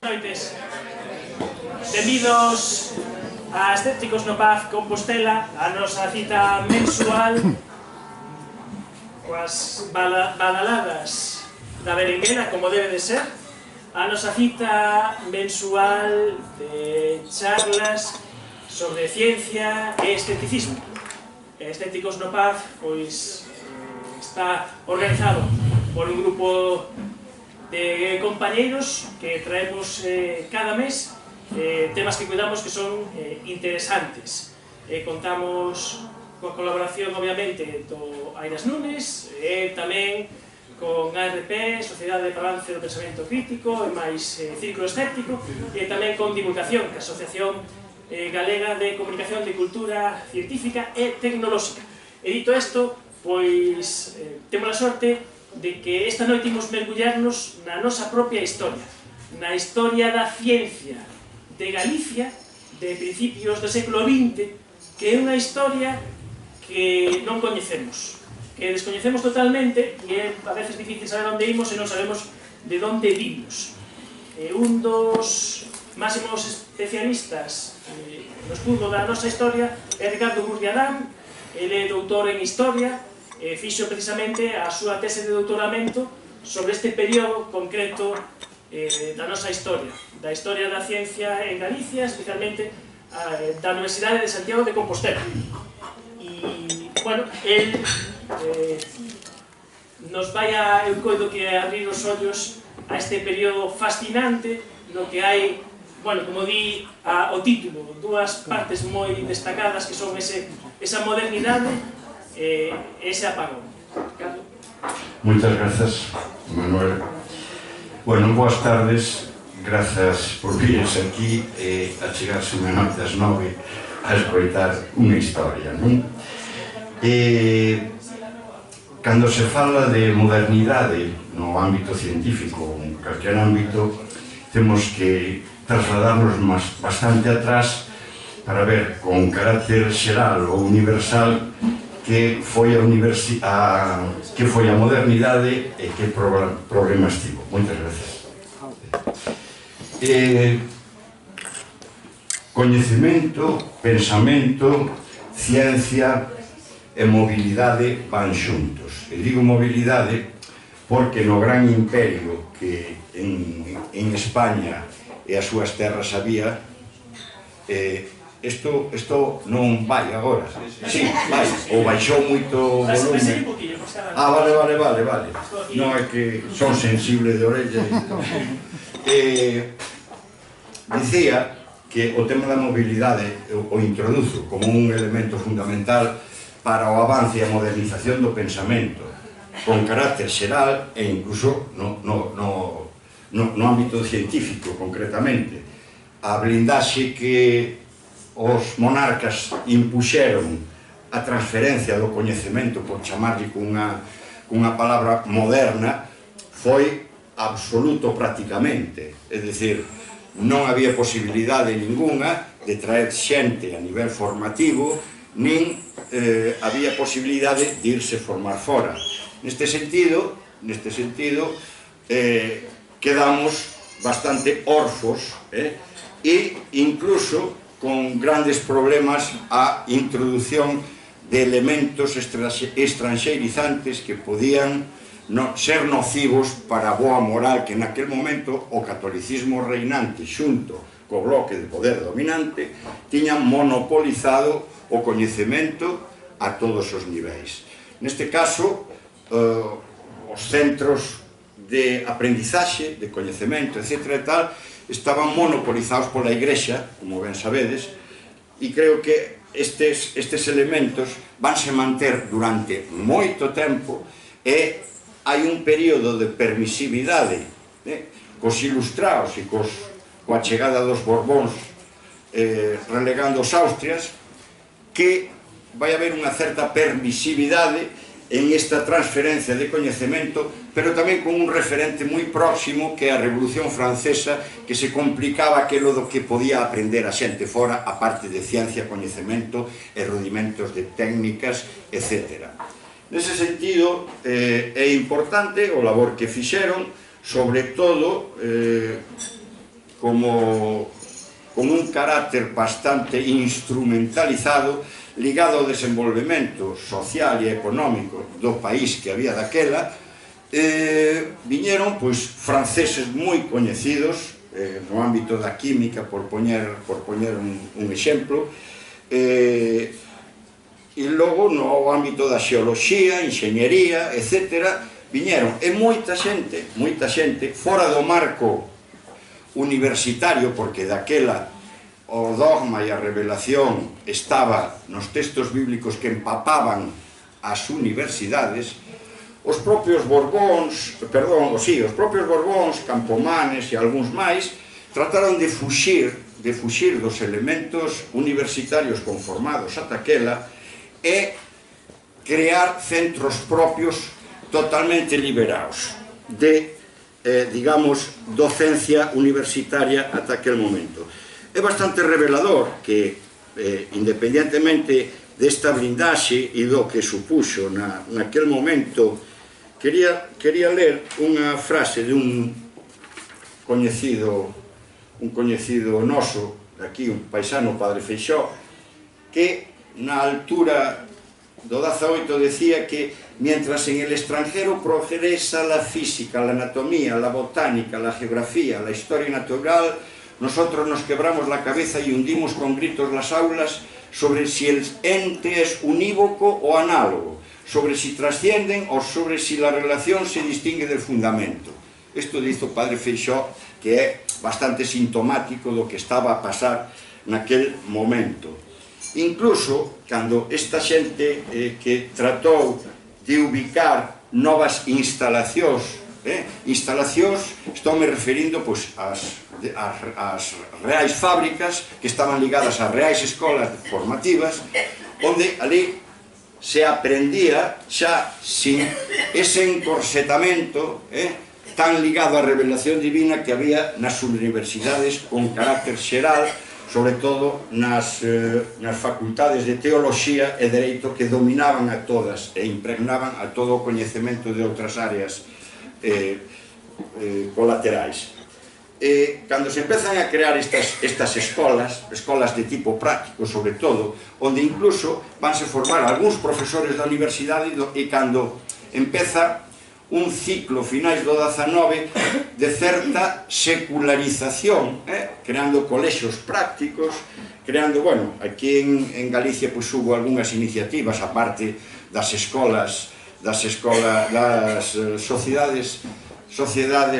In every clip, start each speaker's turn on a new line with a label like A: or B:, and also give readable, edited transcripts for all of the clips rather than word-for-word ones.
A: Noites. Benvidos a Escépticos no Paz Compostela, a nosa cita mensual coas badaladas da berenguela, como debe de ser, a nosa cita mensual de charlas sobre ciencia e escepticismo. Escépticos no Paz, pois, está organizado por un grupo de compañeiros que traemos cada mes temas que cuidamos que son interesantes. Contamos coa colaboración, obviamente, do Airas Nunes, tamén con ARP, Sociedade de Balance do Pensamento Crítico, e máis Círculo Escéptico, e tamén con divulgación, que é a Asociación Galega de Comunicación de Cultura Científica e Tecnolóxica. E dito isto, pois temos a sorte de que esta noite imos mergullarnos na nosa propia historia, na historia da ciencia de Galicia de principios do século XX, que é unha historia que non coñecemos, que descoñecemos totalmente, e é a veces difícil saber onde imos e non sabemos de onde vimos. Un dos máximos especialistas no estudo da nosa historia é Ricardo Gurriarán. Ele é doutor en Historia, fixo precisamente a súa tese de doutoramento sobre este período concreto da nosa historia, da historia da ciencia en Galicia, especialmente da Universidade de Santiago de Compostela. E, bueno, el nos vai a, eu coido que abrir os ollos a este período fascinante no que hai, bueno, como di o título, dúas partes moi destacadas que son esa modernidade e ese apagón. Ricardo.
B: Moitas grazas, Manuel. Bueno, boas tardes, grazas por vires aquí e a chegarse unha noite ás 9 a escoitar unha historia, non? Cando se fala de modernidade no ámbito científico, en calquer ámbito, temos que trasladarnos bastante atrás para ver con carácter xeral ou universal que foi a modernidade e que problemas tivo. Moitas gracias. Coñecemento, pensamento, ciencia e mobilidade van xuntos. E digo mobilidade porque no gran imperio que en España e as súas terras había, isto non vai agora. Sí, vai, ou baixou moito volumen. Vale. Non é que son sensible de orella. Dicía que o tema da mobilidade o introduzo como un elemento fundamental para o avance e a modernización do pensamento con carácter xeral e incluso no ámbito científico, concretamente. A blindaxe que os monarcas impuxeron a transferencia do coñecemento, por chamarlle cunha palabra moderna, foi absoluto prácticamente. É dicir, non había posibilidade ninguna de traer xente a nivel formativo, nin había posibilidade de irse formar fora. Neste sentido, quedamos bastante orfos e incluso con grandes problemas a introdución de elementos estranxeirizantes que podían ser nocivos para a boa moral que naquel momento o catolicismo reinante xunto co bloque de poder dominante tiñan monopolizado o coñecemento a todos os niveis. Neste caso, os centros de aprendizaxe, de coñecemento, etc. e tal, estaban monopolizados pola Igrexa, como ben sabedes, e creo que estes elementos vanse manter durante moito tempo e hai un período de permisividade cos ilustrados e coa chegada dos Borbóns relegando os Austrias, que vai haber unha certa permisividade en esta transferencia de coñecemento, pero tamén con un referente moi próximo que é a Revolución Francesa, que se complicaba aquilo do que podía aprender a xente fora, a parte de ciencia, coñecemento e rudimentos de técnicas, etc. Nese sentido, é importante o labor que fixeron, sobre todo como con un carácter bastante instrumentalizado ligado ao desenvolvemento social e económico do país que había daquela. Viñeron franceses moi coñecidos no ámbito da química, por poñer un exemplo, e logo no ámbito da xeoloxía, enxeñería, etc. Viñeron, e moita xente fora do marco universitario, porque daquela o dogma e a revelación estaba nos textos bíblicos que empapaban as universidades. Os propios Borbóns, Campomanes e algúns máis, trataron de fuxir dos elementos universitarios conformados ata aquela e crear centros propios totalmente liberados de, digamos, docencia universitaria ata aquel momento. É bastante revelador que, independentemente desta blindaxe e do que supuxo naquel momento, quería ler unha frase de un coñecido noso, aquí, un paisano, Padre Feixóo, que na altura do 18 decía que mientras en el extranjero progresa la física, la anatomía, la botánica, la geografía, la historia natural, nosotros nos quebramos la cabeza y hundimos con gritos las aulas sobre si el ente es unívoco o análogo, sobre si trascienden o sobre si la relación se distingue del fundamento. Isto dice o Padre Feixóo, que é bastante sintomático do que estaba a pasar naquel momento. Incluso, cando esta xente que tratou de ubicar novas instalacións, estou me referindo ás reais fábricas que estaban ligadas ás reais escolas formativas, onde ali se aprendía xa sin ese encorsetamento tan ligado á revelación divina que había nas universidades con carácter xeral, sobre todo nas facultades de teoloxía e dereito, que dominaban a todas e impregnaban a todo o coñecemento de outras áreas colaterais. Cando se empezan a crear estas escolas de tipo práctico sobre todo, onde incluso vanse formar algúns profesores da universidade, e cando empeza un ciclo finais do 19 de certa secularización, creando colexios prácticos, creando, bueno, aquí en Galicia hubo algunhas iniciativas, aparte das escolas, das sociedades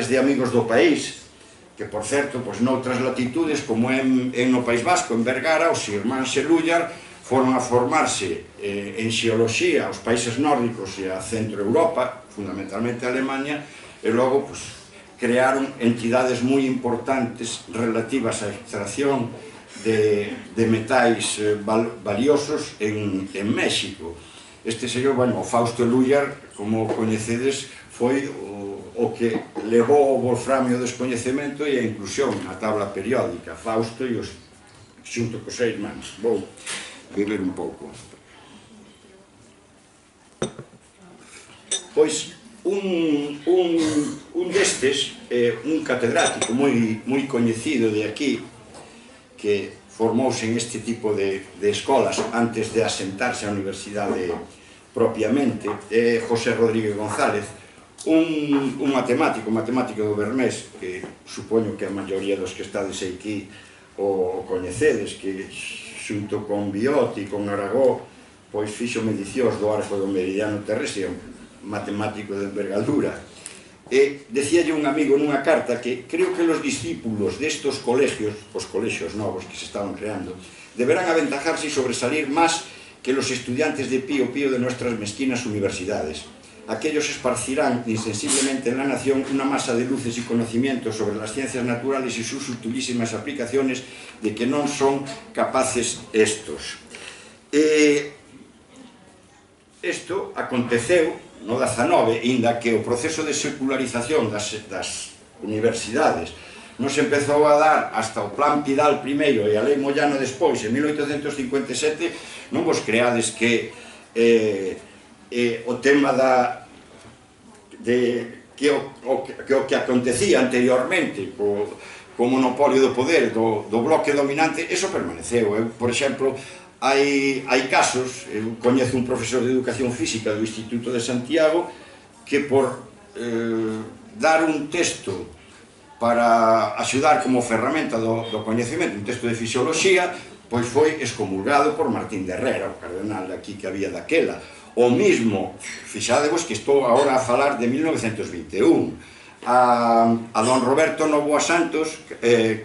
B: de amigos do país, que, por certo, noutras latitudes, como no País Vasco, en Vergara, os irmáns Xelúllar foron a formarse en xeoloxía aos países nórdicos e a Centro Europa, fundamentalmente a Alemanha, e logo crearon entidades moi importantes relativas á extracción de metais valiosos en México. Este señor, bueno, o Fausto Lúllar, como coñecedes, foi o que levou o wolframio ao descoñecemento e a inclusión na tabla periódica. Fausto e xunto cos seis irmáns. Vou beber un pouco. Pois un destes, un catedrático moi coñecido de aquí, que formouse en este tipo de escolas antes de asentarse á universidade propiamente, é José Rodríguez González, un matemático do Bermés, que supoño que a maioría dos que estades aquí o coñecedes, que xunto con Biot e con Aragó fixo medicións do arco do meridiano terrestre, un matemático de envergadura. E decíalle un amigo nunha carta que creo que los discípulos destos colegios, os colexios novos que se estaban creando, deberán aventajarse y sobresalir más que los estudiantes de Pío Pío de nuestras mezquinas universidades. Aquellos esparcirán insensiblemente en la nación una masa de luces y conocimientos sobre las ciencias naturales y sus sutilísimas aplicaciones de que non son capaces estos. Isto aconteceu no 19, inda que o proceso de secularización das universidades non se empezou a dar hasta o Plan Pidal primeiro e a Lei Moyano despois, en 1857, non vos creades que o tema que o que acontecía anteriormente co monopolio do poder do bloque dominante, eso permaneceu. Por exemplo, hai casos, eu coñezo un profesor de educación física do Instituto de Santiago que por dar un texto para axudar como ferramenta do coñecemento, un texto de fisioloxía, pois foi excomulgado por Martín de Herrera, o cardenal aquí que había daquela. O mismo, fixadevos que estou agora a falar de 1921, a don Roberto Novoa Santos,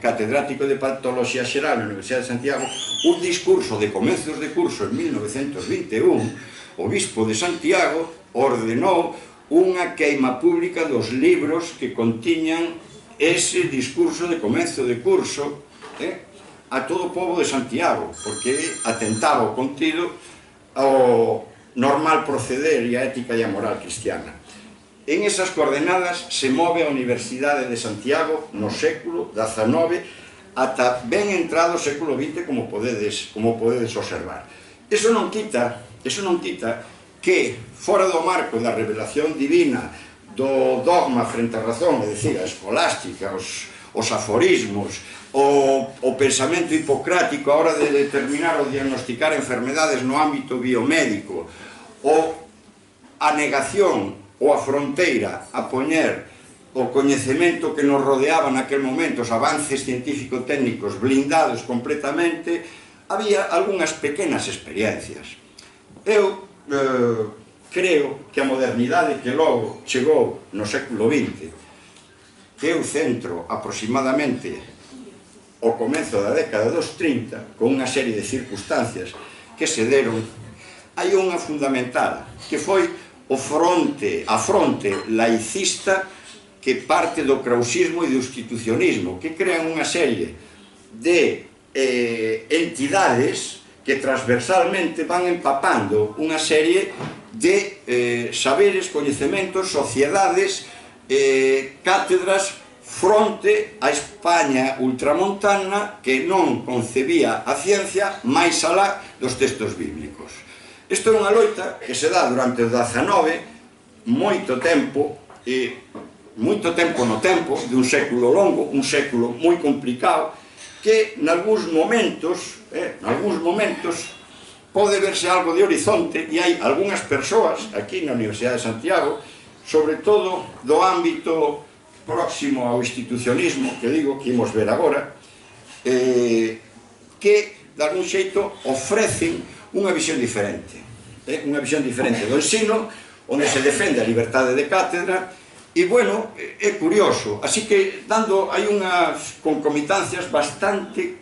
B: catedrático de Patoloxía Xeral na Universidade de Santiago, un discurso de comezos de curso en 1921, o bispo de Santiago ordenou unha queima pública dos libros que contiñan ese discurso de comezo de curso a todo o pobo de Santiago, porque atentaba o contido ao normal proceder e a ética e a moral cristiana. En esas coordenadas se move a Universidade de Santiago no século XIX ata ben entrado o século XX, como podedes observar. Eso non quita que, fora do marco da revelación divina, do dogma frente á razón, é dicir, a escolástica, os aforismos, o pensamento hipocrático a hora de determinar ou diagnosticar enfermedades no ámbito biomédico, a negación ou a fronteira a poñer o coñecemento que nos rodeaba naquel momento, os avances científico-técnicos blindados completamente, había algunhas pequenas experiencias. Eu creo que a modernidade que logo chegou no século XX, que eu centro aproximadamente o comezo da década dos 30, con unha serie de circunstancias que se deron, hai unha fundamental, que foi a fronte laicista que parte do krausismo e do institucionismo, que crean unha serie de entidades que transversalmente van empapando unha serie de saberes, coñecementos, sociedades, cátedras fronte a España ultramontana que non concebía a ciencia máis alá dos textos bíblicos. Isto é unha loita que se dá durante o XIX, moito tempo no tempo, de un século longo, un século moi complicado, que nalgúns momentos pode verse algo de horizonte, e hai algunhas persoas aquí na Universidade de Santiago, sobre todo do ámbito próximo ao institucionismo, que digo que imos ver agora, que, de algún xeito, ofrecen unha visión diferente do ensino, onde se defende a liberdade de cátedra, e, bueno, é curioso. Así que, hai unhas concomitancias bastante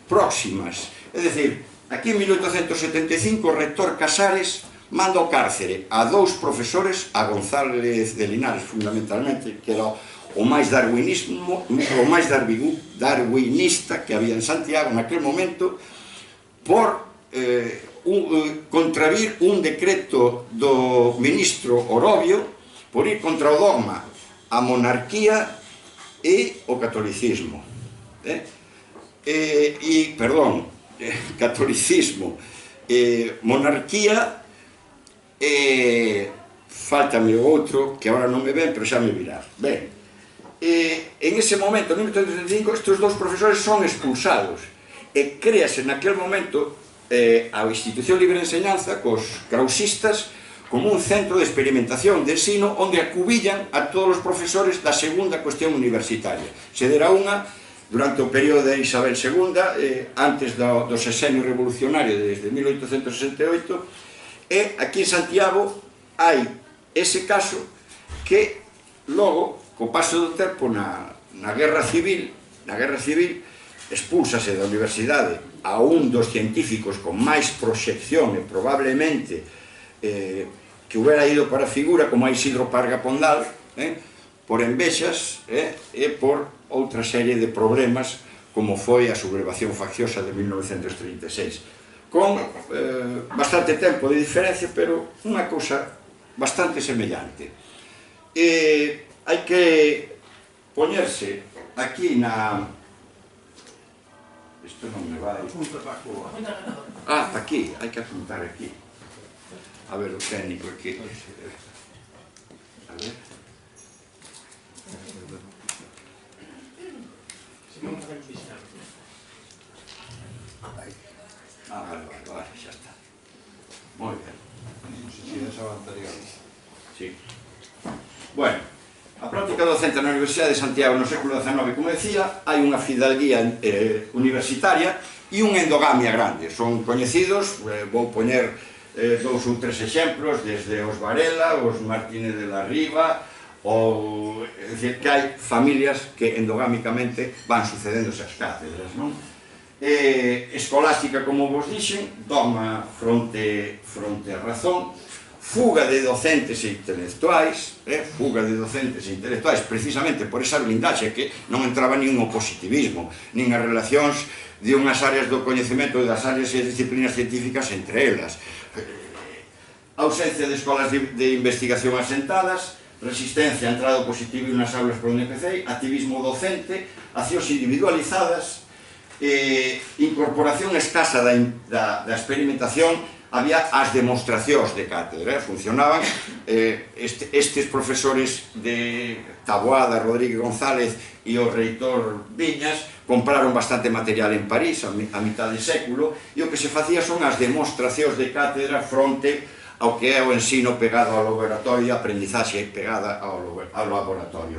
B: próximas. É dicir, aquí en 1875 o rector Casares manda ao cárcere a 2 profesores, a González de Linares, fundamentalmente, que era o máis darwinista que había en Santiago naquel momento, por contravir un decreto do ministro Orobio por ir contra o dogma, a monarquía e o catolicismo. Catolicismo, monarquía e... faltame o outro, que agora non me ven, pero xa me virá. Ben, en ese momento, en 1935, estes 2 profesores son expulsados e créase naquel momento a Institución Libre de Enseñanza cos krausistas como un centro de experimentación de ensino onde acubillan a todos os profesores da segunda cuestión universitaria. Se dera unha durante o período de Isabel II, antes do sexenio revolucionario desde 1868, e aquí en Santiago hai ese caso que logo, co paso do tempo na Guerra Civil, expúlsase da universidade a un dos científicos con máis proxección e probablemente que hubiera ido para a figura como a Isidro Parga Pondal, por envexas e por outra serie de problemas como foi a sublevación facciosa de 1936, con bastante tempo de diferencia, pero unha cousa bastante semellante. Hai que poñerse aquí na... Isto non me vai... aquí, hai que apuntar aquí. A ver, o técnico aquí. A ver... Sí. Bueno, a práctica docente na Universidade de Santiago no século XIX, como decía, hai unha fidalguía universitaria e unha endogamia grande. Son coñecidos, vou poñer dous ou tres exemplos, desde os Varela, os Martínez de la Riva, ou, é dicir, que hai familias que endogámicamente van sucedéndose as cátedras, non? Escolástica, como vos dixen, dogma fronte a razón, fuga de docentes e intelectuais, precisamente por esa blindaxe que non entraba nin o positivismo, nin as relacións de unhas áreas do coñecemento e das áreas e disciplinas científicas entre elas. Ausencia de escolas de investigación asentadas, resistencia a entrada positivo nas aulas por onde empecé, activismo docente, accións individualizadas, incorporación escasa da experimentación. Había as demostracións de cátedra, funcionaban. Estes profesores de Taboada, Rodríguez González e o reitor Viñas compraron bastante material en París a mitad de século, e o que se facía son as demostracións de cátedra fronte ao que é o ensino pegado ao laboratorio, a aprendizaxe pegada ao laboratorio.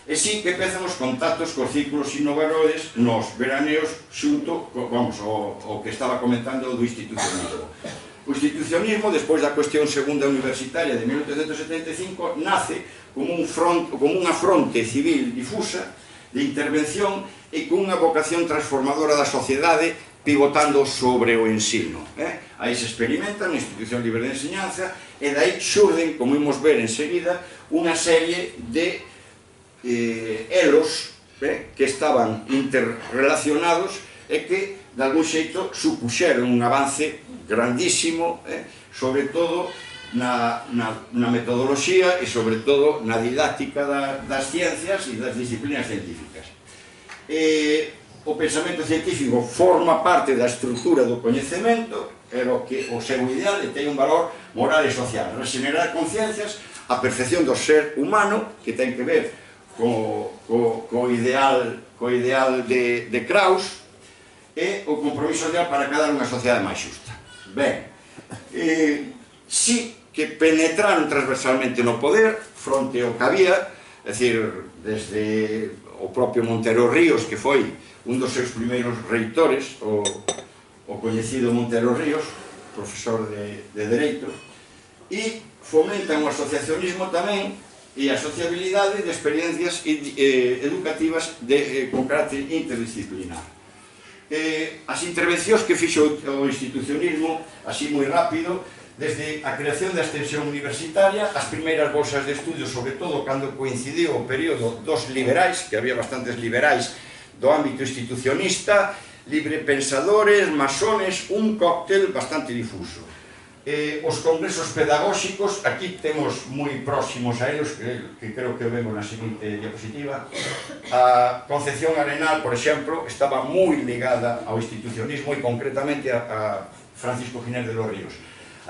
B: E sí que empezan os contactos cos círculos innovadores nos veraneos xunto, vamos, o que estaba comentando do institucionalismo. O institucionalismo, despois da cuestión segunda universitaria de 1875, nace como unha fronte civil difusa de intervención e con unha vocación transformadora da sociedade pivotando sobre o ensino. Aí se experimenta na institución libre de enseñanza e dai xurden, como imos ver enseguida, unha serie de elos que estaban interrelacionados e que, de algún xeito, supuxeron un avance grandísimo, sobre todo na metodoloxía e sobre todo na didáctica das ciencias e das disciplinas científicas. O pensamento científico forma parte da estrutura do coñecemento, era o seu ideal e ten un valor moral e social. Regenerar conciencias, a perfección do ser humano, que ten que ver co ideal de Krauss, e o compromiso real para crear unha sociedade máis xusta. Ben, sí que penetraron transversalmente no poder fronte ao que había, é dicir, desde o propio Montero Ríos, que foi un dos seus primeiros reitores, o coñecido Montero Ríos, profesor de Dereito, e fomentan o asociacionismo tamén e a sociabilidade de experiencias educativas con carácter interdisciplinar. As intervencións que fixo o institucionismo, así moi rápido, desde a creación da extensión universitaria, as primeiras bolsas de estudio, sobre todo cando coincidiu o período dos liberais, que había bastantes liberais do ámbito institucionista, librepensadores, masones, un cóctel bastante difuso. Os congresos pedagóxicos, aquí temos moi próximos a eles, que creo que vemos na seguinte diapositiva. A Concepción Arenal, por exemplo, estaba moi ligada ao institucionismo e concretamente a Francisco Ginés de los Ríos.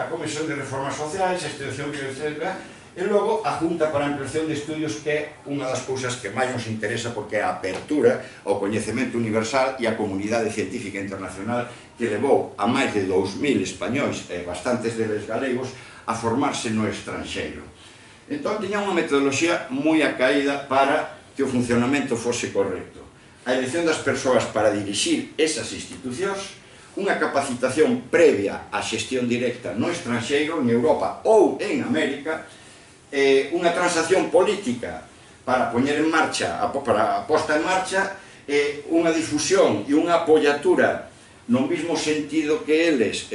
B: A Comisión de Reformas Sociais, a Institución Universitaria, e logo a Junta para a Ampliación de Estudios, que é unha das cousas que máis nos interesa, porque é a apertura ao coñecemento universal e a comunidade científica internacional que levou a máis de 2000 españois e bastantes deles galegos a formarse no estranxeiro. Entón, tiña unha metodoloxía moi acaída para que o funcionamento fose correcto. A elección das persoas para dirixir esas institucións, unha capacitación previa á xestión directa no estranxeiro, en Europa ou en América, unha transacción política para poñer en marcha, para a posta en marcha, unha difusión e unha apoiatura no mesmo sentido que eles,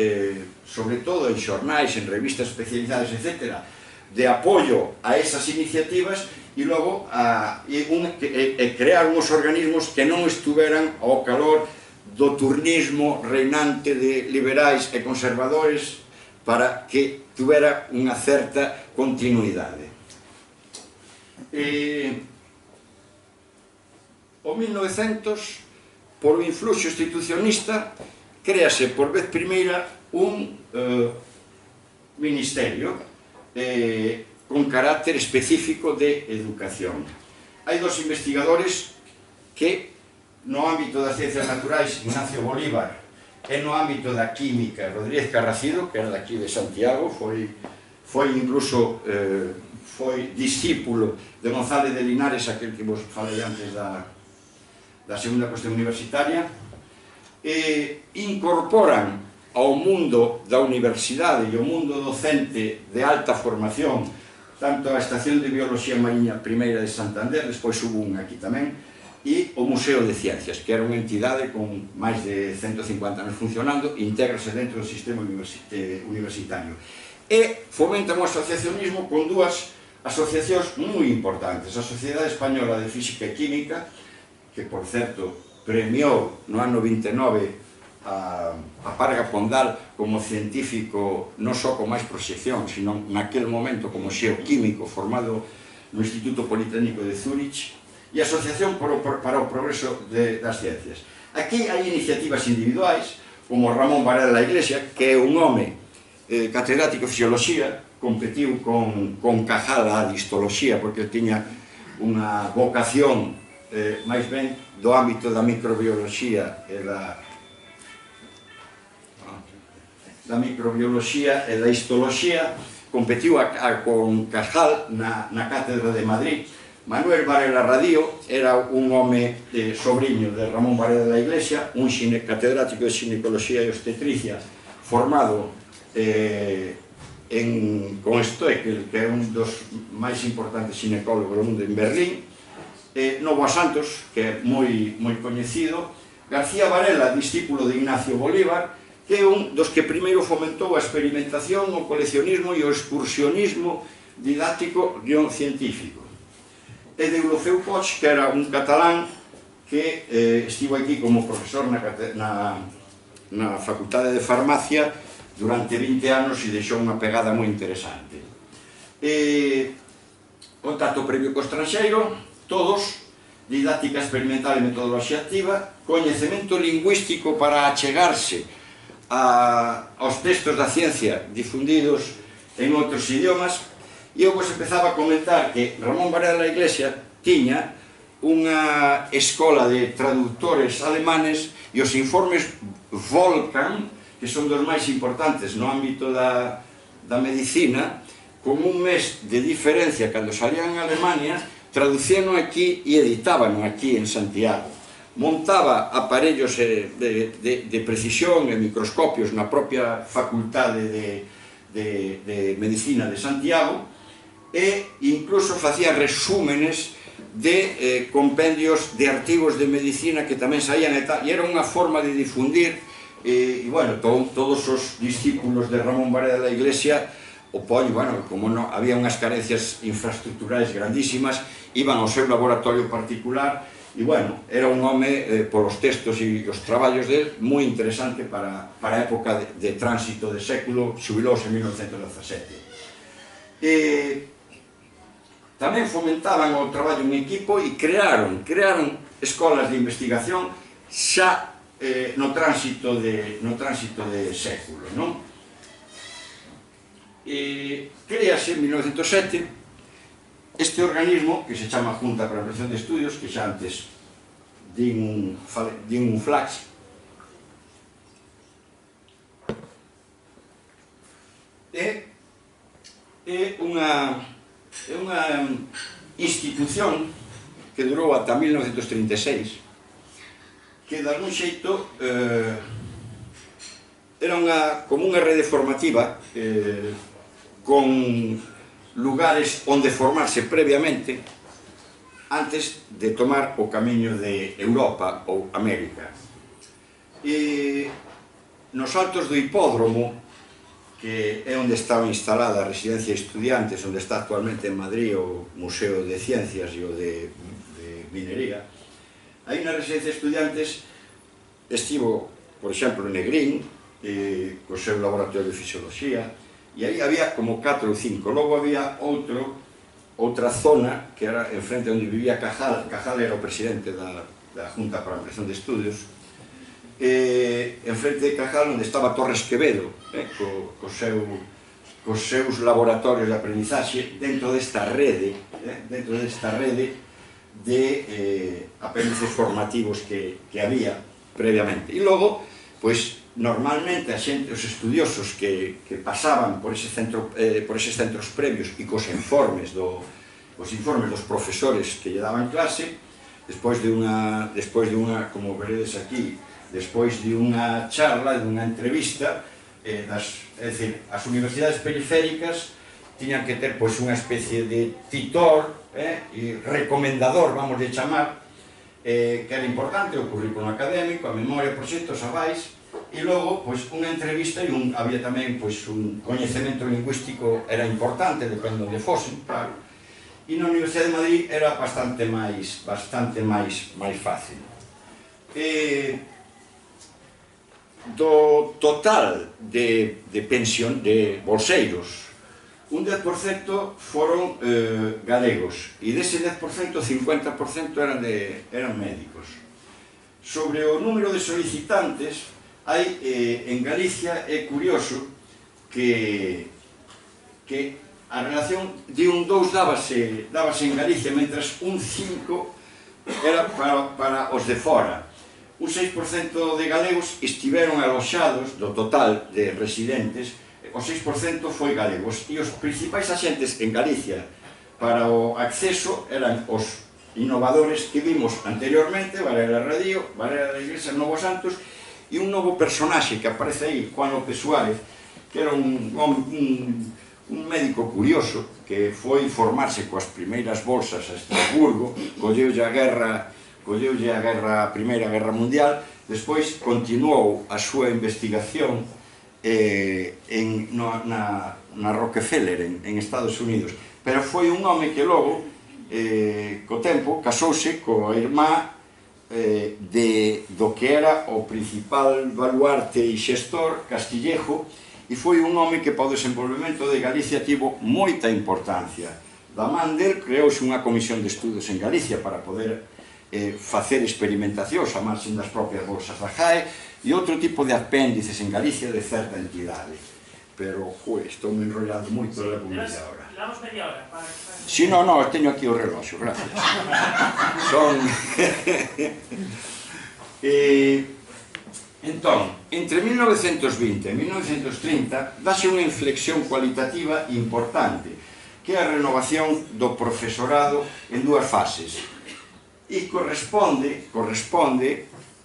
B: sobre todo en xornais, en revistas especializadas, etc., de apoio a esas iniciativas e logo crear uns organismos que non estuveran ao calor do turnismo reinante de liberais e conservadores para que tuvera unha certa continuidade. O 1900, por o influxo institucionista, créase por vez primeira un ministerio con carácter específico de educación. Hai dos investigadores que, no ámbito das ciencias naturais, Ignacio Bolívar, e no ámbito da química, Rodríguez Carracido, que era daqui de Santiago, foi incluso foi discípulo de González de Linares, aquel que vos falei antes da segunda cuestión universitaria, incorporan ao mundo da universidade e ao mundo docente de alta formación tanto a Estación de Biología Mariña Primeira de Santander, despois hubo unha aquí tamén, e o Museo de Ciencias, que era unha entidade con máis de 150 anos funcionando, intégrase dentro do sistema universitario. E fomentan o asociacionismo con dúas asociacións moi importantes. A Sociedade Española de Física e Química, que, por certo, premiou no ano 29 a Parga Pondal como científico non só con máis proxección, sino naquel momento como xeoquímico formado no Instituto Politécnico de Zúrich, e a Asociación para o Progreso das Ciencias. Aquí hai iniciativas individuais, como Ramón Varela da Iglesia, que é un home catedrático de Fisioloxía, competiu con Cajal a histoloxía, porque tiña unha vocación máis ben do ámbito da microbioloxía e da microbioloxía e da histoloxía, competiu con Cajal na Cátedra de Madrid. Manuel Varela Radío era un home sobrinho de Ramón Varela da Iglesia, un catedrático de xinecoloxía e obstetricia formado con Stoeckel, que é un dos máis importantes xinecólogos do mundo en Berlín, Novoa Santos, que é moi coñecido, García Varela, discípulo de Ignacio Bolívar, que é un dos que primeiro fomentou a experimentación, o coleccionismo e o excursionismo didáctico científico. E de Deulofeu Poch, que era un catalán que estivo aquí como profesor na Facultade de Farmacia durante 20 anos e deixou unha pegada moi interesante. Contacto previo co estranxeiro, todos, didáctica experimental e metodoloxía activa, coñecemento lingüístico para achegarse aos textos da ciencia difundidos en outros idiomas. E eu vos empezaba a comentar que Ramón Varela da Iglesia tiña unha escola de traductores alemanes e os informes Volcan, que son dos máis importantes no ámbito da medicina, con un mes de diferencia cando salían en Alemania, traducían aquí e editábano aquí en Santiago. Montaba aparellos de precisión e microscopios na propia Facultade de Medicina de Santiago, e incluso facía resúmenes de compendios de artigos de medicina que tamén saían e era unha forma de difundir, e, bueno, todos os discípulos de Ramón Varela da Iglesia, como había unhas carencias infraestructurais grandísimas, iban ao seu laboratorio particular, e, bueno, era un home, polos textos e os traballos dele, moi interesante para a época de tránsito de século, xubilouse en 1917. Tamén fomentaban o traballo en equipo e crearon escolas de investigación xa no tránsito de século, non? Créase en 1907 este organismo que se chama Junta para a Preparación de Estudios, que xa antes din un flash, é unha institución que durou ata 1936, que de algún xeito era como unha rede formativa con lugares onde formarse previamente antes de tomar o camiño de Europa ou América. E nos altos do hipódromo, que é onde estaba instalada a residencia de estudiantes, onde está actualmente en Madrid o Museo de Ciencias e o de Minería, aí na residencia de estudiantes estivo, por exemplo, Negrín, co seu laboratorio de fisioloxía, e aí había como 4 ou 5, logo había outra zona que era enfrente onde vivía Cajal. Cajal era o presidente da Junta para a Preparación de Estudios, enfrente de Cajal, onde estaba Torres Quevedo, cos seus laboratorios de aprendizaxe dentro desta rede de apéndices formativos que había previamente. E logo, pois, normalmente os estudiosos que pasaban por eses centros previos e cos informes dos profesores que lle daban clase, despois de unha, como veredes aquí, despois de unha charla, de unha entrevista, é dicir, as universidades periféricas tiñan que ter unha especie de titor e recomendador, vamos de chamar, que era importante, o currículo académico, a memoria, proxectos, avais, e logo, unha entrevista, e había tamén un coñecemento lingüístico, era importante, depende onde fosen, claro, e na Universidade de Madrid era bastante máis fácil. Do total de bolseiros, un 10% foron galegos, e dese 10%, 50% eran médicos. Sobre o número de solicitantes, en Galicia é curioso que a relación de un 2 dábase en Galicia, mentras un 5 era para os de fora. Un 6% de galegos estiveron aloxados do total de residentes, o 6% foi galegos, e os principais axentes en Galicia para o acceso eran os innovadores que vimos anteriormente, Varela Radío, Varela da Iglesia, Novo Santos, e un novo personaxe que aparece aí, Juan López Suárez, que era un médico curioso que foi formarse coas primeiras bolsas a Estrasburgo, colleulle a Primeira Guerra Mundial, despois continuou a súa investigación na Rockefeller, en Estados Unidos, pero foi un home que logo, co tempo, casouse coa irmá do que era o principal baluarte e xestor, Castillejo, e foi un home que para o desenvolvemento de Galicia tivo moita importancia. Da man del creouse unha comisión de estudos en Galicia para poder facer experimentacións a marxen das propias bolsas da JAE e outro tipo de apéndices en Galicia de certa entidade. Pero, estou me enrollando moito de la publicidade agora.
A: Damos media hora.
B: Si, no, teño aquí o reloxo, gracias. Son... Entón, entre 1920 e 1930 dáse unha inflexión cualitativa importante, que é a renovación do profesorado en dúas fases, e corresponde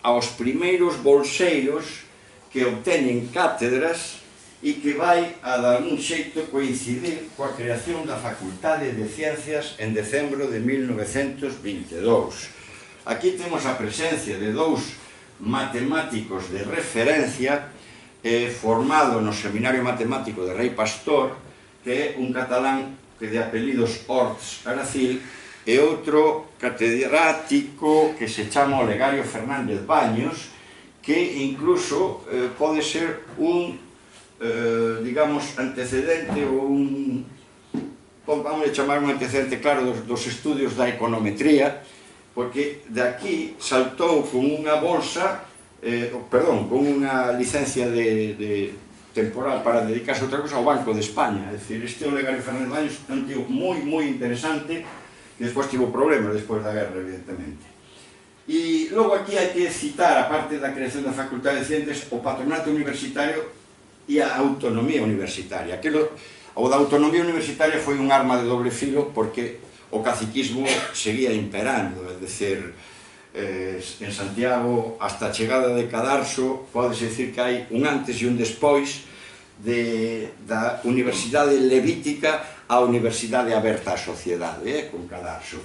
B: aos primeiros bolseiros que obteñen cátedras e que vai a dar un xeito coincidir coa creación da Facultade de Ciencias en decembro de 1922. Aquí temos a presencia de dous matemáticos de referencia, formado no Seminario Matemático de Rei Pastor, que é un catalán que de apelidos Orts Aracil, e outro catedrático que se chama Olegario Fernández Baños, que incluso pode ser un, digamos, antecedente ou vamos a chamar un antecedente claro dos estudios da econometría, porque de aquí saltou con unha bolsa, con unha licencia temporal para dedicarse a outra cosa ao Banco de España. É dicir, este Olegario Fernández Baños é un tío moi interesante, que despois tivo problemas despois da guerra, evidentemente. E logo aquí hai que citar, a parte da creación da Facultade de Ciencias, o patronato universitario e a autonomía universitaria. O da autonomía universitaria foi un arma de doble filo porque o caciquismo seguía imperando, é dicir, en Santiago, hasta a chegada de Cadarso, pódese dicir que hai un antes e un despois da Universidade Levítica á Universidade Aberta á Sociedade, con Cadarso.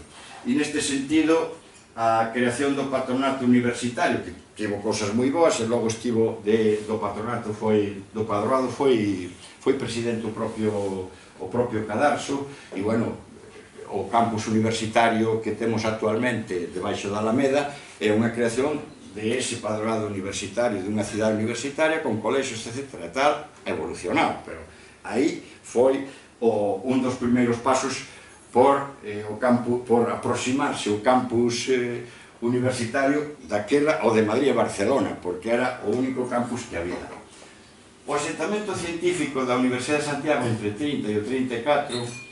B: E neste sentido, a creación do patronato universitario, que tivo cosas moi boas, e logo estivo do patronato, do padroado foi presidente o propio Cadarso, e, bueno, o campus universitario que temos actualmente debaixo da Alameda é unha creación de ese padroado universitario, de unha cidade universitaria con colexios, etc. tal, evolucionado, pero aí foi un dos primeiros pasos por aproximarse o campus universitario daquela ao de Madrid e Barcelona, porque era o único campus que había. O asentamento científico da Universidade de Santiago entre 30 e o 34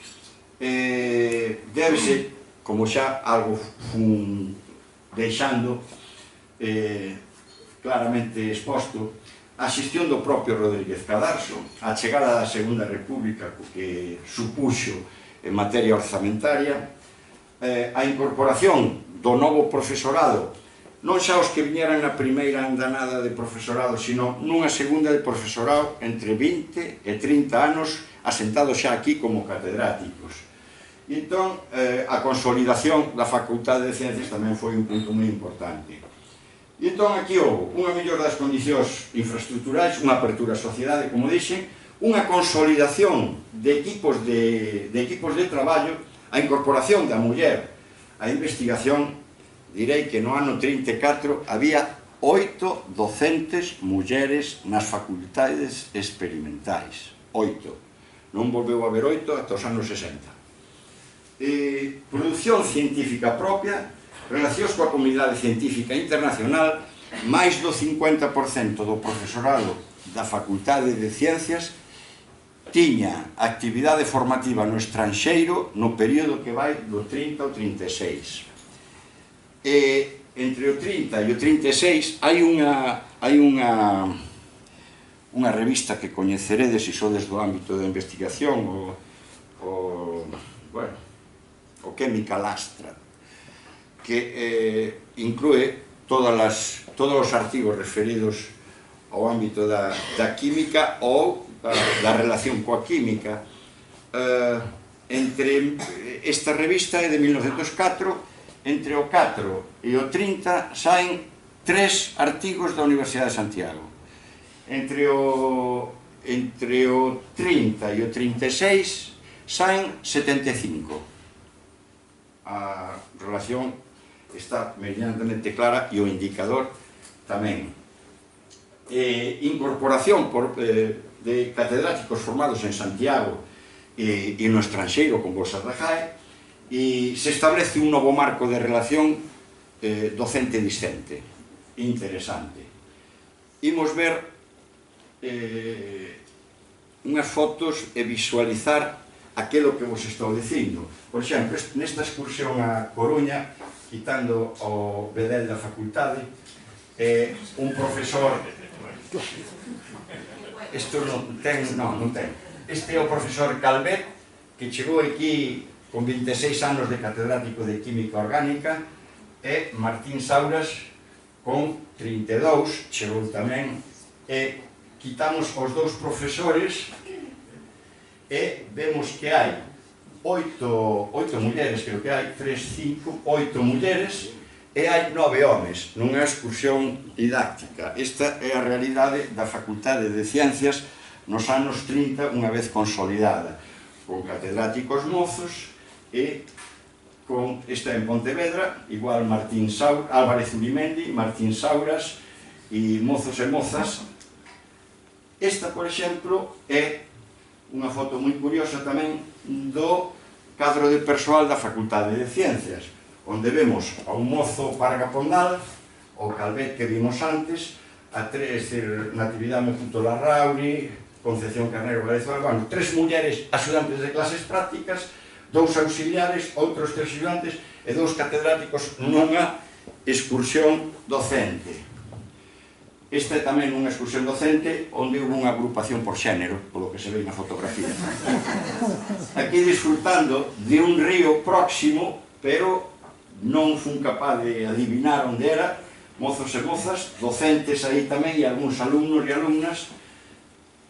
B: débese, como xa algo deixando claramente exposto, a xestión do propio Rodríguez Cadarso, a chegada da Segunda República, co que supuxo en materia orzamentaria, a incorporación do novo profesorado, non xa os que viñeran na primeira andanada de profesorado, sino nunha segunda de profesorado entre 20 e 30 anos asentados xa aquí como catedráticos. E entón, a consolidación da Facultade de Ciencias tamén foi un punto moi importante. E entón, aquí houve unha mellora das condicións infraestructurais, unha apertura á sociedade, como dixen, unha consolidación de equipos de traballo, a incorporación da muller á investigación. Direi que no ano 34 había 8 docentes mulleres nas facultades experimentais. 8. Non volveu a haber 8 ata os anos 60. Produción científica propia, relacións coa comunidade científica internacional, máis do 50% do profesorado da Facultade de Ciencias tiña actividade formativa no estranxeiro no período que vai do 30 ao 36. Entre o 30 e o 36 hai unha revista que coñeceredes se sodes do ámbito da investigación, o Chemical Astra, que inclúe todos os artigos referidos ao ámbito da química ou da relación coa química. Esta revista é de 1904. Entre o 4 e o 30 saen 3 artigos da Universidade de Santiago. Entre o 30 e o 36 saen 75. A relación está meridianamente clara e o indicador tamén. Incorporación de catedráticos formados en Santiago e no estranxeiro con bolsas da JAE, e se establece un novo marco de relación docente-discente interesante. Imos ver unhas fotos e visualizar aquilo que vos estou dicindo. Por exemplo, nesta excursión a Coruña, quitando o bedel da facultade, un profesor... Isto non ten... Non ten. Este é o profesor Calvet, que chegou aquí con 26 anos de catedrático de Química Orgánica, e Martín Sauras con 32, chegou tamén, e quitamos os dous profesores e vemos que hai 8 mulleres, creo que hai 3, 5, 8 mulleres e hai 9 homes nunha excursión didáctica. Esta é a realidade da Facultade de Ciencias nos anos 30, unha vez consolidada, con catedráticos mozos e con esta en Pontevedra, igual Álvarez Urimendi, Martín Sauras e mozos e mozas. Esta, por exemplo, é unha foto moi curiosa tamén do cadro de persoal da Facultade de Ciencias, onde vemos a un mozo Parga Pondal, o Calvet que vimos antes, a Natividad Mejuto Larrauri, Concepción Carnero Valenzuela, 3 mulleres axudantes de clases prácticas, 2 auxiliares, outros 3 axudantes e 2 catedráticos nunha excursión docente. Esta é tamén unha excursión docente onde houve unha agrupación por xénero, polo que se ve na fotografía. Aquí disfrutando de un río próximo, pero non fun capaz de adivinar onde era, mozos e mozas, docentes aí tamén e algúns alumnos e alumnas.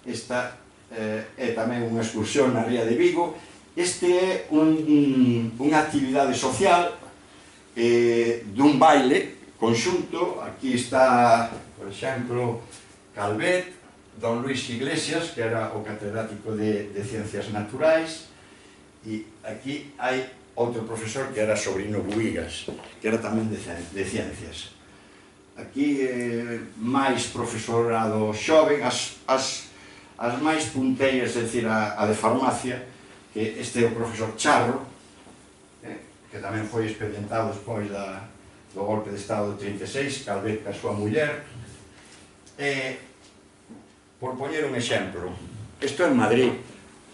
B: Esta é tamén unha excursión na ría de Vigo. Este é unha actividade social dun baile conxunto. Aquí está, por exemplo, Calvet, don Luis Iglesias, que era o catedrático de Ciencias Naturais, e aquí hai outro profesor que era Sobrino Buigas, que era tamén de Ciencias. Aquí máis profesorado xoven, as máis punteiras, é dicir, a de farmacia, que este é o profesor Charro, que tamén foi expedientado despois do golpe de Estado de 36, Calvet ca súa muller. Por poñer un exemplo, isto en Madrid,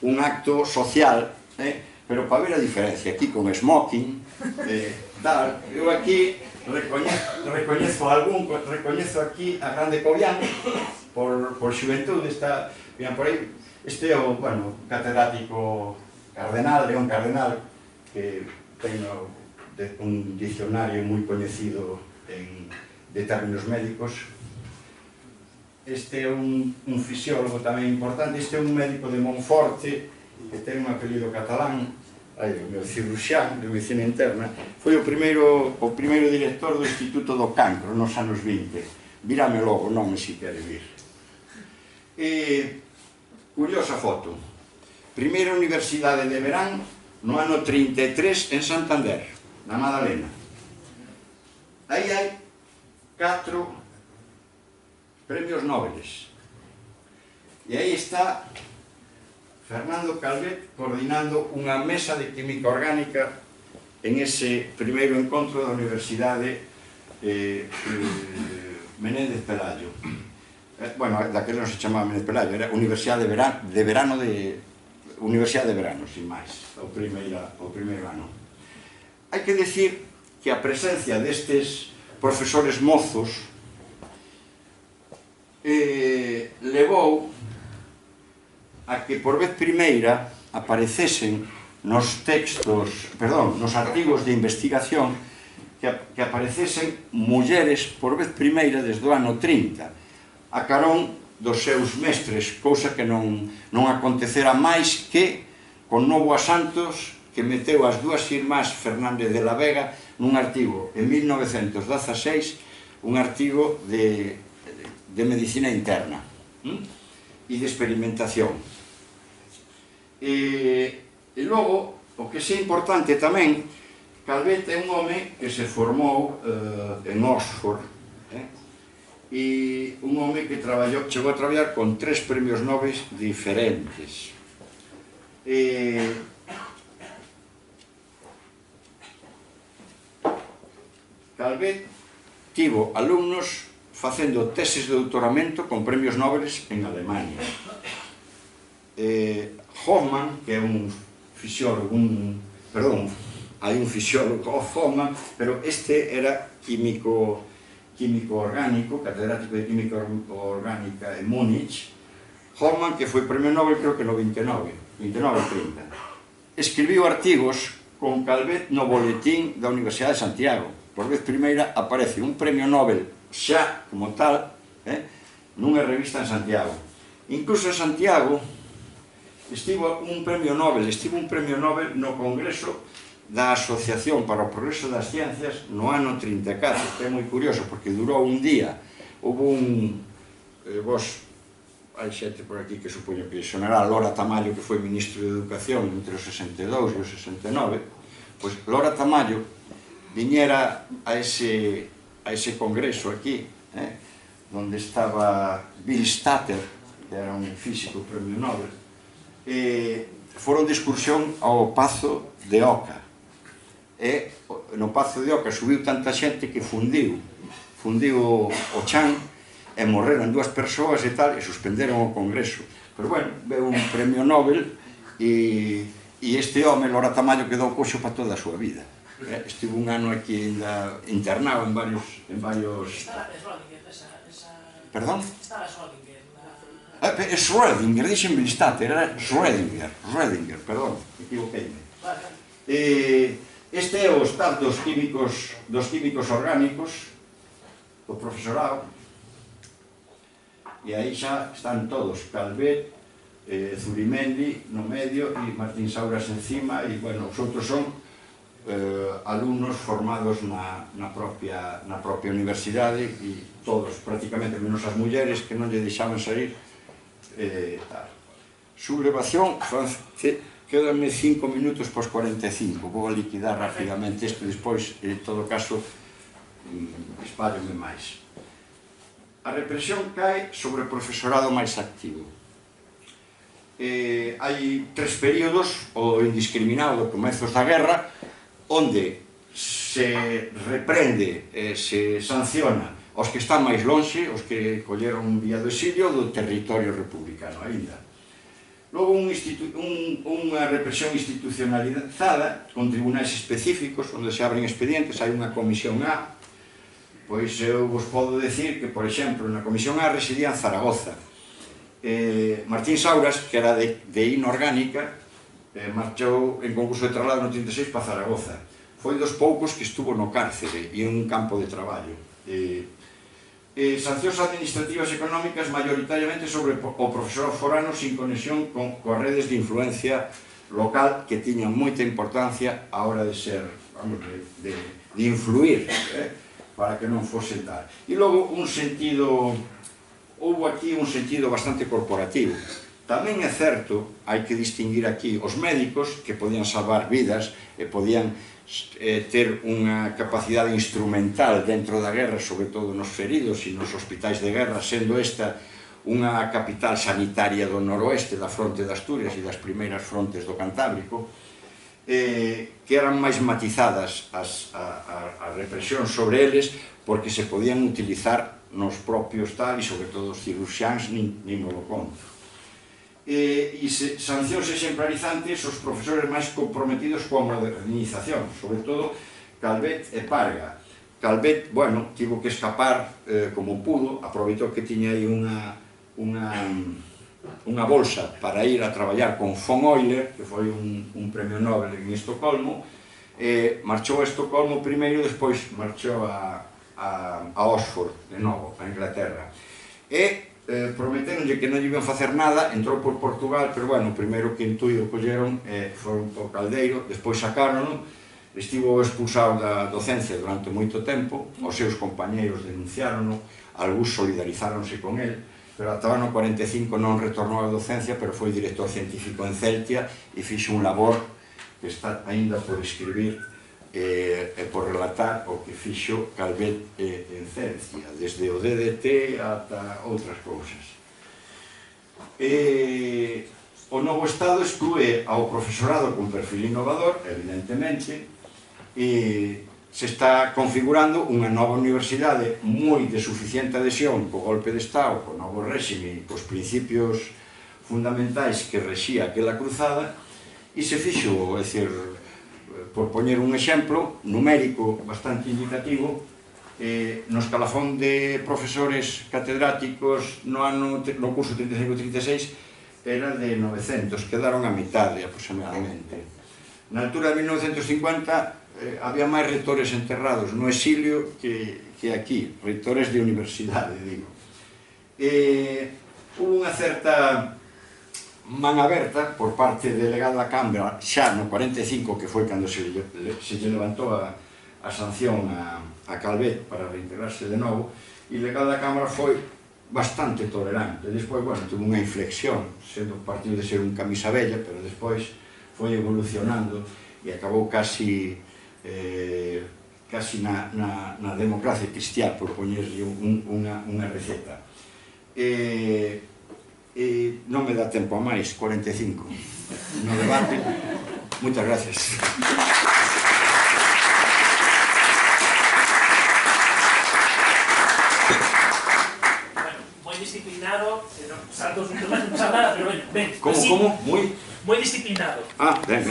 B: un acto social, pero para ver a diferencia, aquí con smoking, eu aquí recoñezo aquí a Grande Cobián, por xuventude, está, miran por aí, este é o, bueno, catedrático cardenal, León Cardenal, que ten un dicionario moi coñecido de términos médicos. Este é un fisiólogo tamén importante, este é un médico de Monforte, que ten un apelido catalán, o meu cirurxián de medicina interna, foi o primeiro director do Instituto do Cancro nos anos 20. Virame logo, non me si quere vir. Curiosa foto. Primeira universidade de verán no ano 33 en Santander, na Madalena. Aí hai 4 premios Nobeles. E aí está Fernando Calvet coordinando unha mesa de química orgánica en ese primeiro encontro da Universidade Menéndez Pelayo. Bueno, daquele non se chamaba Menéndez Pelayo, era Universidade de Verano, Universidade de Verano, sin máis, o primeiro ano. Hai que decir que a presencia destes profesores mozos levou a que por vez primeira aparecesen nos artigos de investigación que aparecesen mulleres por vez primeira desde o ano 30 a carón dos seus mestres, cousa que non acontecera máis que con Novo a Santos, que meteu as dúas irmás Fernández de la Vega nun artigo en 1916, un artigo de medicina interna e de experimentación. E logo, o que é importante tamén, Calvet é un home que se formou en Oxford, e un home que chegou a traballar con 3 premios Nobel diferentes. Calvet tivo alumnos facendo teses de doutoramento con premios Nobel en Alemania. Hoffmann, que é un fisiólogo, hai un fisiólogo, Hoffmann, pero este era químico orgánico, catedrático de química orgánica en Múnich. Hoffmann, que foi premio Nobel, creo que no 29 ou 30. Escribiu artigos con Calvet no boletín da Universidade de Santiago. Por vez primeira aparece un premio Nobel xa como tal nunha revista en Santiago. Incluso en Santiago estivo un premio Nobel no Congreso da Asociación para o Progreso das Ciencias no ano 34, que é moi curioso porque durou un día. Houve hai xente por aquí que supoño que sonará Lora Tamayo, que foi ministro de Educación entre o 62 e o 69. Pois Lora Tamayo viñera a ese congreso aquí, onde estaba Bill Statter, que era un físico premio Nobel, foron de excursión ao Pazo de Oca. No Pazo de Oca subiu tanta xente que fundiu o chan e morreron 2 persoas e tal, e suspenderon o congreso. Pero bueno, veu un premio Nobel e este home, Lora Tamayo, quedou coxo para toda a súa vida. Estivo un ano aquí internado en varios...
A: Estaba Schrödinger,
B: Perdón?
A: Estaba Schrödinger.
B: Schrödinger, dixen Bill-Statter, era Schrödinger, perdón, equivoqueime. Este é o staff dos químicos orgánicos, o profesorado, e aí xa están todos, Calvet, Zurimendi no medio e Martín Sauras encima, e, bueno, os outros son alumnos formados na propia universidade, e todos, prácticamente, menos as mulleres que non lle deixaban sair. Sublevación, quédame 5 minutos pos 45, vou a liquidar rapidamente isto, despois, en todo caso, espállome máis. A represión cae sobre o profesorado máis activo. Hai 3 períodos, o indiscriminado, comezos da guerra, onde se reprende, se sanciona os que están máis lonxe, os que colleron vía do exilio do territorio republicano aínda. Logo, unha represión institucionalizada con tribunais específicos onde se abren expedientes, hai unha comisión A, Pois eu vos podo decir que, por exemplo, na Comisión A residía en Zaragoza. Martín Sauras, que era de inorgánica, marchou en concurso de traslado no 36 para Zaragoza. Foi dos poucos que estuvo no cárcere e en un campo de traballo. Sancións administrativas e económicas maioritariamente sobre o profesor forano sin conexión con redes de influencia local que tiñan moita importancia a hora de ser, de influir, para que non fose tal. E logo un sentido, houve aquí un sentido bastante corporativo. Tamén é certo, hai que distinguir aquí os médicos que podían salvar vidas e podían ter unha capacidade instrumental dentro da guerra, sobre todo nos feridos e nos hospitais de guerra, sendo esta unha capital sanitaria do noroeste da fronte de Asturias e das primeiras frontes do Cantábrico, que eran máis matizadas as represións sobre eles porque se podían utilizar nos propios tal e sobre todo os cirurxiáns nin o conto. E sancións exemplarizantes os profesores máis comprometidos coa modernización, sobre todo Calvet e Parga. Calvet, bueno, tivo que escapar como pudo, aproveitou que tiña aí unha bolsa para ir a traballar con von Euler, que foi un premio Nobel en Estocolmo, marchou a Estocolmo primeiro e despois marchou a Oxford, de novo, a Inglaterra. E prometéronlle que non lle iban facer nada, entrou por Portugal, pero bueno, o primeiro que intuído colleron foi o Caldeiro, despois sacárono, estivo expulsado da docencia durante moito tempo, os seus compañeiros denunciárono, algúns solidarizáronse con el, pero ata o ano 45 non retornou á docencia, pero foi director científico en Celtia e fixo un labor que está aínda por escribir e por relatar o que fixo Calvet en Celtia, desde o DDT ata outras cousas. O novo Estado exclúe ao profesorado con perfil innovador, evidentemente, e se está configurando unha nova universidade moi de suficiente adhesión co golpe de Estado, co novo réxime, cos principios fundamentais que rexía aquela cruzada, e se fixo, é dicir, por poñer un exemplo numérico bastante indicativo, no escalafón de profesores catedráticos no curso 35-36 era de 900, quedaron a mitad aproximadamente. Na altura de 1950 había máis reitores enterrados no exilio que aquí, reitores de universidade, digo. Hubo unha certa man aberta por parte do delegado da Cámara xa no 45, que foi cando se lle levantou a sanción a Calvet para reintegrarse de novo, e o delegado da Cámara foi bastante tolerante. Despois, bueno, tuvo unha inflexión, sendo partido de ser un camisa bella, pero despois foi evolucionando e acabou casi na democracia cristiá, por poñerlle unha receta. Non me dá tempo a máis, 45 no debate. Moitas gracias.
A: Moi disciplinado, saltos un tema, non pasa nada, pero ben.
B: Como? Moi
A: disciplinado.
B: Ben.